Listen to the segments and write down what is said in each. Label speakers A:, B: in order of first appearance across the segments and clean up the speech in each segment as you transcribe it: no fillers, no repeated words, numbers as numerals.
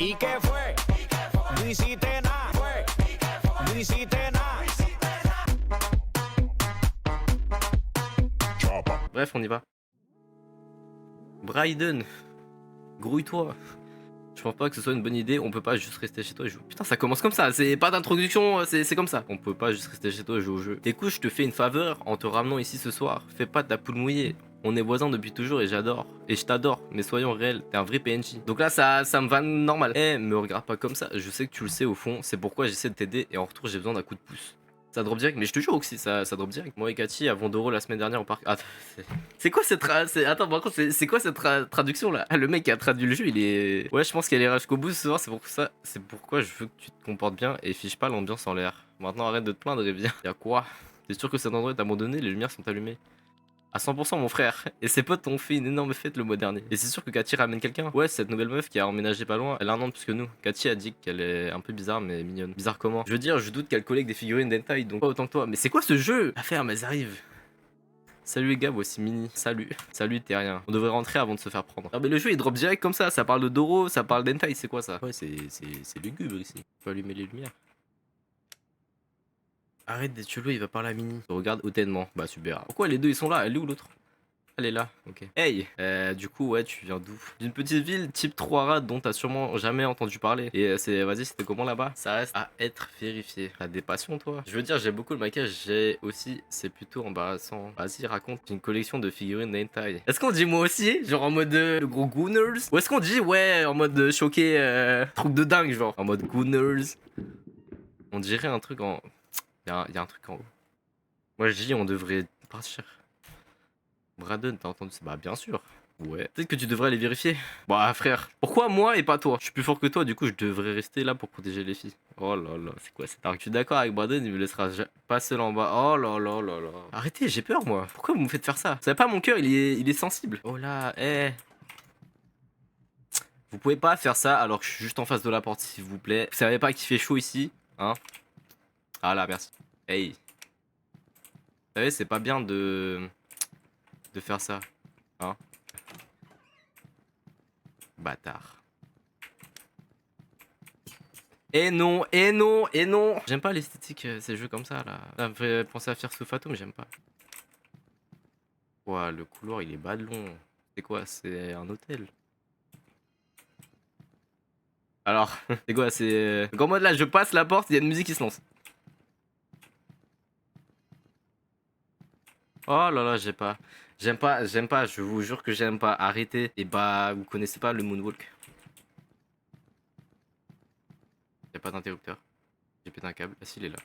A: ¿Y qué fue? No hiciste nada, fue. No hiciste nada.
B: Bref, on y va. Bryden, grouille-toi. Je pense pas que ce soit une bonne idée, on peut pas juste rester chez toi et jouer. Putain, ça commence comme ça, c'est pas d'introduction, c'est comme ça. On peut pas juste rester chez toi et jouer au jeu. Écoute, je te fais une faveur en te ramenant ici ce soir. Fais pas de ta poule mouillée. On est voisins depuis toujours et j'adore. Et je t'adore, mais soyons réels, t'es un vrai PNJ. Donc là, ça me va normal. Eh, me regarde pas comme ça, je sais que tu le sais au fond, c'est pourquoi j'essaie de t'aider et en retour, j'ai besoin d'un coup de pouce. Ça drop direct, mais je te jure aussi, ça drop direct. Moi et Cathy avons d'euros la semaine dernière au parc. Ah, c'est quoi cette attends, par contre, c'est quoi cette traduction là? Ah, le mec qui a traduit le jeu, il est. Ouais, je pense qu'elle ira jusqu'au bout ce soir, c'est pourquoi je veux que tu te comportes bien et fiche pas l'ambiance en l'air. Maintenant, arrête de te plaindre et viens. Y'a quoi? T'es sûr que cet endroit est abandonné? Les lumières sont allumées. À 100% mon frère. Et ses potes ont fait une énorme fête le mois dernier. Et c'est sûr que Cathy ramène quelqu'un. Ouais, cette nouvelle meuf qui a emménagé pas loin, elle a un an de plus que nous. Cathy a dit qu'elle est un peu bizarre mais mignonne. Bizarre comment? Je veux dire, je doute qu'elle collecte des figurines d'hentai, donc pas autant que toi. Mais c'est quoi ce jeu? À faire, mais elles arrivent. Salut les gars, voici Mini. Salut. Salut, t'es rien. On devrait rentrer avant de se faire prendre. Ah mais le jeu il drop direct comme ça parle de Doro, ça parle d'hentai, c'est quoi ça? Ouais, c'est lugubre ici. Faut allumer les lumières. Arrête d'être chelou, il va parler à Mini. Regarde hautainement. Bah super. Pourquoi les deux ils sont là? Elle est où l'autre? Elle est là, ok. Hey, du coup, ouais, tu viens d'où? D'une petite ville type 3 rats dont t'as sûrement jamais entendu parler. Et vas-y, c'était comment là-bas? Ça reste à être vérifié. T'as des passions, toi? Je veux dire, j'ai beaucoup le maquillage, j'ai aussi, c'est plutôt embarrassant. Vas-y, raconte. J'ai une collection de figurines d'hentai. Est-ce qu'on dit moi aussi? Genre en mode le gros Gooners? Ou est-ce qu'on dit, ouais, en mode choqué, truc de dingue, genre? En mode Gooners? On dirait un truc en. Y'a un truc en haut. Moi, je dis, on devrait partir. Braden, t'as entendu ça? Bah bien sûr. Ouais. Peut-être que tu devrais aller vérifier. Bah frère, pourquoi moi et pas toi? Je suis plus fort que toi, du coup je devrais rester là pour protéger les filles. Oh là là, c'est quoi cet arc? Je suis d'accord avec Braden, il me laissera pas seul en bas. Oh là là là là. Arrêtez, j'ai peur moi. Pourquoi vous me faites faire ça? Vous savez pas, mon cœur il est sensible. Oh là, eh. Vous pouvez pas faire ça alors que je suis juste en face de la porte, s'il vous plaît. Vous savez pas qu'il fait chaud ici, hein? Ah là, merci. Hey. Vous savez, c'est pas bien de faire ça, hein? Bâtard. Et non, et non, et non. J'aime pas l'esthétique, ces jeux comme ça là. Ça me fait penser à Fear of Fantôme, j'aime pas. Ouah, le couloir il est bas de long. C'est quoi? C'est un hôtel. Alors, c'est quoi? C'est. Donc en mode là, je passe la porte, il y a une musique qui se lance. Oh là là, j'ai pas. J'aime pas, je vous jure que j'aime pas. Arrêtez. Et bah, vous connaissez pas le Moonwalk. Y a pas d'interrupteur. J'ai pété un câble. Ah si, il est là.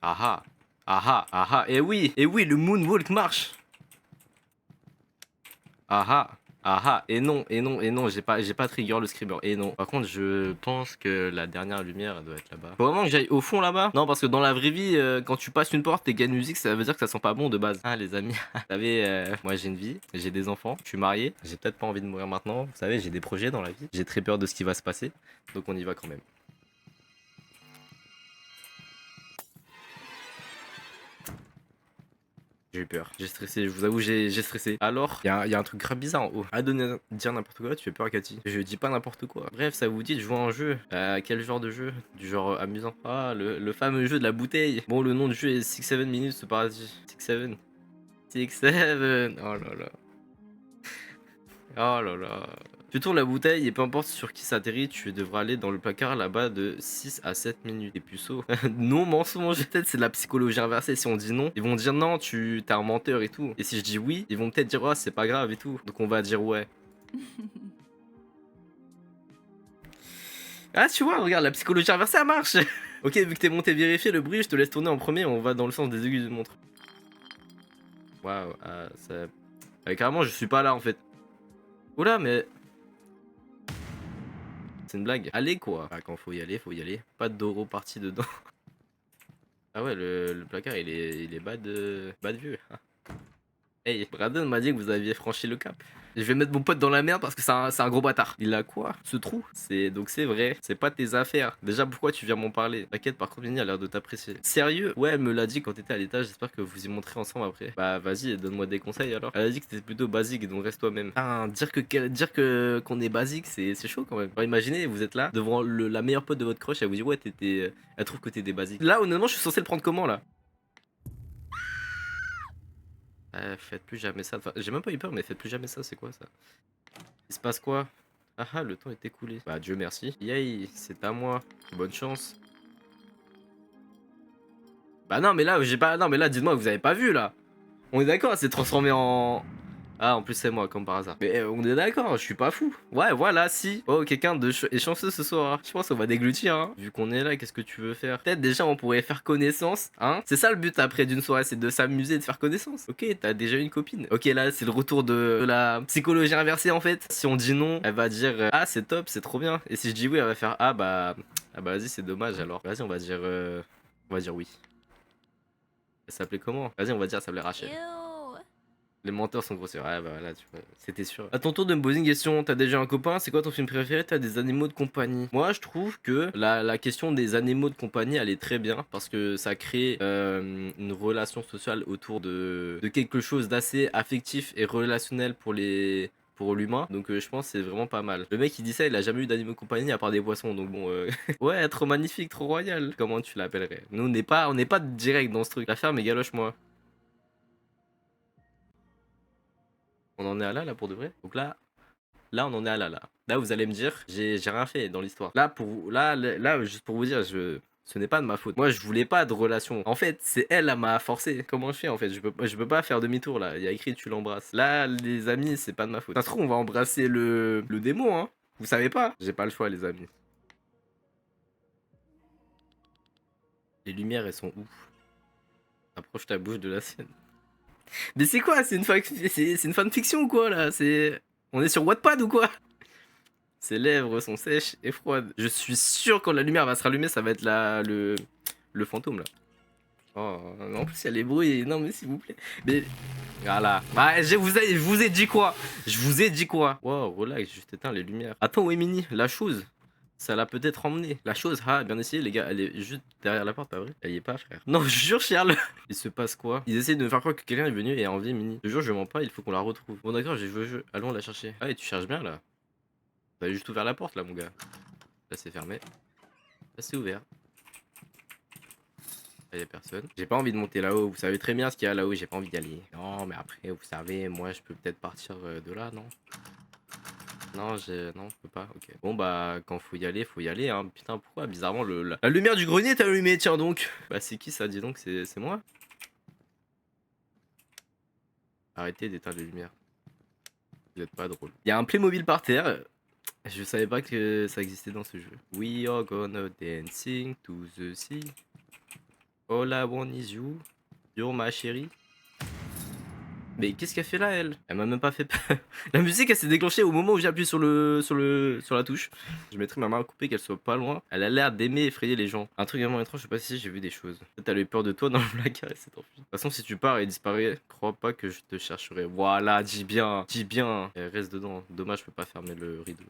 B: Ah ah. Ah ah, ah ah. Et oui, le Moonwalk marche. Ah ah, ah ah, et non, et non, et non, j'ai pas trigger le screamer, et non. Par contre, je pense que la dernière lumière, elle doit être là-bas. Faut vraiment que j'aille au fond là-bas? Non, parce que dans la vraie vie, quand tu passes une porte et qu'il y a une musique, ça veut dire que ça sent pas bon de base. Ah, les amis, vous savez, moi j'ai une vie, j'ai des enfants, je suis marié, j'ai peut-être pas envie de mourir maintenant. Vous savez, j'ai des projets dans la vie, j'ai très peur de ce qui va se passer, donc on y va quand même. J'ai eu peur, j'ai stressé, je vous avoue, j'ai stressé. Alors, y a un truc grave bizarre en haut. À dire n'importe quoi, tu fais peur à Cathy. Je dis pas n'importe quoi. Bref, ça vous dit de jouer à un jeu. Quel genre de jeu? Du genre amusant. Ah, le fameux jeu de la bouteille. Bon, le nom du jeu est 6-7 minutes ce paradis. 6-7. 6-7. Oh là là. Oh là là. Tu tournes la bouteille et peu importe sur qui ça atterrit, tu devras aller dans le placard là-bas de 6 à 7 minutes. Et puceau. Non, mensonge. Peut-être c'est de la psychologie inversée. Si on dit non, ils vont dire non, t'es un menteur et tout. Et si je dis oui, ils vont peut-être dire oh, c'est pas grave et tout. Donc on va dire ouais. Ah, tu vois, regarde, la psychologie inversée, ça marche. Ok, vu que t'es monté vérifier le bruit, je te laisse tourner en premier. On va dans le sens des aiguilles de montre. Waouh, ça. Carrément, je suis pas là en fait. Oula, mais. C'est une blague. Allez quoi. Ah, quand faut y aller, faut y aller. Pas de Doro parti dedans. Ah ouais, le placard il est bas de vieux. Hey, Brandon m'a dit que vous aviez franchi le cap. Je vais mettre mon pote dans la merde parce que c'est un gros bâtard. Il a quoi? Ce trou? Donc c'est vrai, c'est pas tes affaires. Déjà, pourquoi tu viens m'en parler? T'inquiète, par contre, Mini a l'air de t'apprécier. Sérieux? Ouais, elle me l'a dit quand t'étais à l'étage, j'espère que vous y montrez ensemble après. Bah vas-y, donne-moi des conseils alors. Elle a dit que t'étais plutôt basique, donc reste toi-même. Ah, dire que qu'on est basique, c'est chaud quand même. Alors, imaginez, vous êtes là, devant la meilleure pote de votre crush, elle vous dit ouais, elle trouve que t'es basique. Là, honnêtement, je suis censé le prendre comment là? Faites plus jamais ça. Enfin, j'ai même pas eu peur, mais faites plus jamais ça, c'est quoi ça? Il se passe quoi? Ah ah, le temps est écoulé. Bah, Dieu merci. Yay, c'est à moi. Bonne chance. Bah non, mais là, j'ai pas. Non, mais là, dites-moi, vous avez pas vu là. On est d'accord, c'est transformé en. Ah, en plus, c'est moi, comme par hasard. Mais on est d'accord, je suis pas fou. Ouais, voilà, si. Oh, quelqu'un est chanceux ce soir. Je pense qu'on va déglutir, hein. Vu qu'on est là, qu'est-ce que tu veux faire? Peut-être déjà, on pourrait faire connaissance, hein. C'est ça le but après d'une soirée, c'est de s'amuser, de faire connaissance. Ok, t'as déjà une copine. Ok, là, c'est le retour de la psychologie inversée, en fait. Si on dit non, elle va dire ah, c'est top, c'est trop bien. Et si je dis oui, elle va faire ah, bah, vas-y, c'est dommage alors. Vas-y, on va dire oui. Elle s'appelait comment? Vas-y, on va dire, elle s'appelait Rachel.
C: Ew.
B: Les menteurs sont grossiers. Ouais, bah voilà, tu vois, c'était sûr. À ton tour de me poser une question. T'as déjà un copain? C'est quoi ton film préféré? T'as des animaux de compagnie? Moi, je trouve que la question des animaux de compagnie, elle est très bien parce que ça crée une relation sociale autour de quelque chose d'assez affectif et relationnel pour l'humain. Donc, je pense que c'est vraiment pas mal. Le mec, il dit ça, il a jamais eu d'animaux de compagnie à part des poissons. Donc, bon, ouais, trop magnifique, trop royal. Comment tu l'appellerais? Nous, on n'est pas direct dans ce truc. La ferme et galoche-moi. On en est à là pour de vrai. Donc là, on en est à là. Là, vous allez me dire, j'ai rien fait dans l'histoire. Là, juste pour vous dire, ce n'est pas de ma faute. Moi, je voulais pas de relation. En fait, c'est elle, elle m'a forcé. Comment je fais en fait? Je peux pas faire demi-tour là. Il y a écrit tu l'embrasses. Là, les amis, c'est pas de ma faute. Ça se trouve, on va embrasser le démon, hein. Vous savez pas? J'ai pas le choix, les amis. Les lumières, elles sont où? Approche ta bouche de la sienne. Mais c'est quoi? C'est une fanfiction ou quoi là? On est sur Wattpad ou quoi? Ses lèvres sont sèches et froides. Je suis sûr quand la lumière va se rallumer, ça va être le fantôme là. Oh, en plus il y a les bruits. Non mais s'il vous plaît. Mais voilà. Bah, je vous ai dit quoi? Je vous ai dit quoi? Wow, relax, juste éteins les lumières. Attends, ouais, Mini, la chose. Ça l'a peut-être emmené. La chose, ah, bien essayé, les gars. Elle est juste derrière la porte, pas vrai? Elle y est pas, frère. Non, je jure, Charles. Il se passe quoi? Ils essayent de me faire croire que quelqu'un est venu et a envie Mini. Je jure, je mens pas, il faut qu'on la retrouve. Bon, d'accord, j'ai joué au jeu. Allons la chercher. Ah, et tu cherches bien là. T'as juste ouvert la porte là, mon gars. Là, c'est fermé. Là, c'est ouvert. Là, y a personne. J'ai pas envie de monter là-haut. Vous savez très bien ce qu'il y a là-haut. J'ai pas envie d'y aller. Non, mais après, vous savez, moi, je peux peut-être partir de là, non? Non, je peux pas. Ok. Bon, bah, quand faut y aller, hein. Putain, pourquoi? Bizarrement, la lumière du grenier est allumée, tiens donc. Bah, c'est qui ça? Dis donc, c'est moi? Arrêtez d'éteindre les lumières. Vous êtes pas drôle. Il y a un Playmobil par terre. Je savais pas que ça existait dans ce jeu. We are gonna dancing to the sea. All I want is you. You're ma chérie. Mais qu'est-ce qu'elle fait là, elle? Elle m'a même pas fait peur. La musique, elle s'est déclenchée au moment où j'ai appuyé sur la touche. Je mettrai ma main à couper, qu'elle soit pas loin. Elle a l'air d'aimer effrayer les gens. Un truc vraiment étrange, je sais pas si j'ai vu des choses. Peut-être elle a eu peur de toi dans le placard et s'est enfuie. De toute façon, si tu pars et disparaît, crois pas que je te chercherai. Voilà, dis bien, dis bien. Elle reste dedans. Dommage, je peux pas fermer le rideau.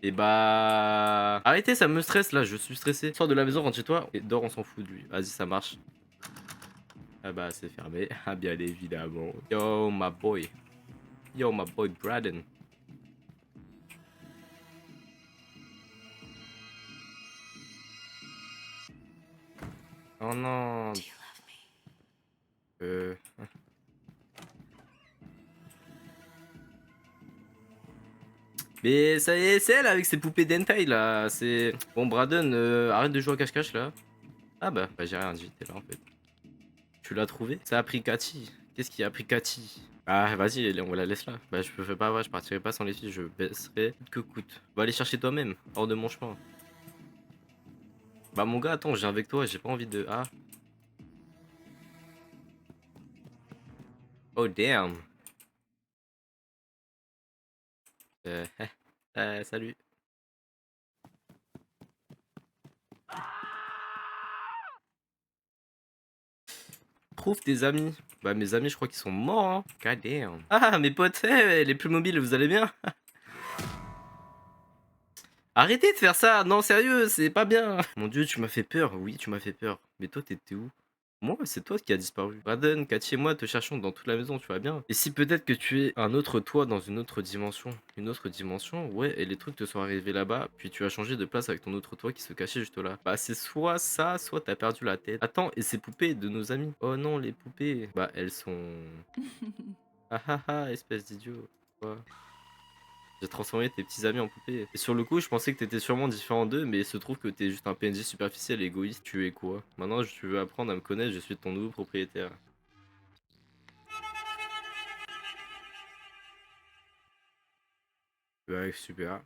B: Et bah... Arrêtez, ça me stresse là, je suis stressé. Sors de la maison, rentre chez toi et dors, on s'en fout de lui. Vas-y, ça marche. Ah bah, c'est fermé. Ah, bien évidemment. Yo, my boy. Yo, my boy Braden. Oh non. Euh... Mais ça y est, c'est elle avec ses poupées d'hentai là. C'est... Bon, Braden, arrête de jouer à cache-cache là. Ah bah, j'ai rien dit, t'es là en fait. Tu l'as trouvé? Ça a pris Cathy. Qu'est-ce qui a pris Cathy? Ah, vas-y, on la laisse là. Bah, je peux pas, ouais, je partirai pas sans les filles, je baisserai coûte que coûte. Va aller chercher toi-même, hors de mon chemin. Bah, mon gars, attends, je viens avec toi, j'ai pas envie de. Ah. Oh, damn. Euh, salut. Trouve tes amis. Bah mes amis je crois qu'ils sont morts hein. God damn. Ah mes potes, les plus mobiles, vous allez bien? Arrêtez de faire ça, non sérieux, c'est pas bien. Mon dieu, tu m'as fait peur, oui tu m'as fait peur. Mais toi t'étais où? Moi, c'est toi qui as disparu. Raden, Cathy et moi te cherchons dans toute la maison, tu vas bien? Et si peut-être que tu es un autre toi dans une autre dimension? Une autre dimension? Ouais, et les trucs te sont arrivés là-bas, puis tu as changé de place avec ton autre toi qui se cachait juste là. Bah c'est soit ça, soit t'as perdu la tête. Attends, et ces poupées de nos amis? Oh non, les poupées. Bah elles sont... Ah ah ah, espèce d'idiot. Quoi? J'ai transformé tes petits amis en poupées. Et sur le coup, je pensais que t'étais sûrement différent d'eux, mais il se trouve que t'es juste un PNJ superficiel et égoïste. Tu es quoi? Maintenant, tu veux apprendre à me connaître, je suis ton nouveau propriétaire. Ouais, super.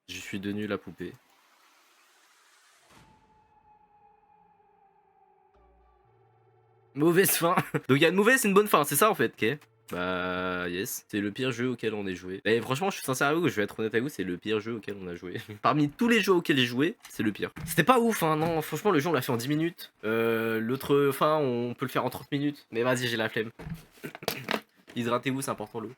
B: Je suis devenu la poupée. Mauvaise fin. Donc il y a une mauvaise et une bonne fin, c'est ça en fait, ok? Bah yes, c'est le pire jeu auquel on ait joué. Et franchement, je suis sincère avec vous, je vais être honnête avec vous, c'est le pire jeu auquel on a joué. Parmi tous les jeux auxquels j'ai joué, c'est le pire. C'était pas ouf, hein, non, franchement, le jeu on l'a fait en 10 minutes. L'autre fin, on peut le faire en 30 minutes. Mais vas-y, j'ai la flemme. Hydratez-vous, c'est important l'eau.